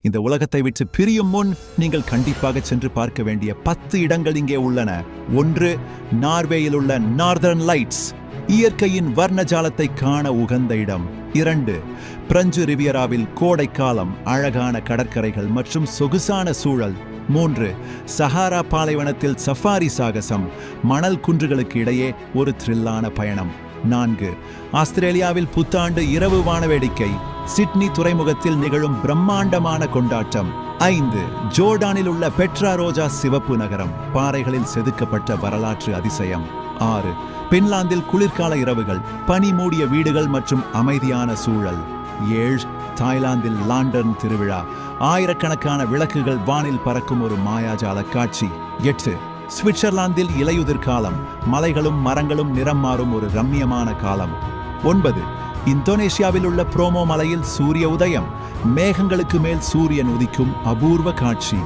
இந்த உலகத்தை விட்டு பிரியும் முன் நீங்கள் கண்டிப்பாக சென்று பார்க்க வேண்டிய 10 இடங்கள் இங்கே உள்ளன. 1. நார்வேயில் உள்ள நார்தர்ன் லைட்ஸ், இயற்கையின் வர்ணஜாலத்தை காண உகந்த இடம். 2. பிரெஞ்சு ரிவியராவில் கோடைக்காலம், அழகான கடற்கரைகள் மற்றும் சொகுசான சூழல். 3. சஹாரா பாலைவனத்தில் சஃபாரி சாகசம், மணல் குன்றுகளுக்கு இடையே ஒரு த்ரில்லான பயணம். 4. ஆஸ்திரேலியாவில் புத்தாண்டு இரவு வானவேடிக்கை, சிட்னி துறைமுகத்தில் நிகழும் பிரம்மாண்டமான கொண்டாட்டம். 5. ஜோர்டானில் உள்ள பெட்ரா ரோஜா சிவப்பு நகரம், பாறைகளில் செதுக்கப்பட்ட வரலாற்று அதிசயம். 6. பின்லாந்தில் குளிர்கால இரவுகள், பனி மூடிய வீடுகள் மற்றும் அமைதியான சூழல். 7. தாய்லாந்தில் லாண்டர்ன் திருவிழா, ஆயிரக்கணக்கான விளக்குகள் வானில் பறக்கும் ஒரு மாயாஜால காட்சி. 8. சுவிட்சர்லாந்தில் இலையுதிர் காலம், மலைகளும் மரங்களும் நிறம் மாறும் ஒரு ரம்மியமான காலம். 9. இந்தோனேஷியாவில் உள்ள புரோமோ மலையில் சூரிய உதயம், மேகங்களுக்கு மேல் சூரியன் உதிக்கும் அபூர்வ காட்சி.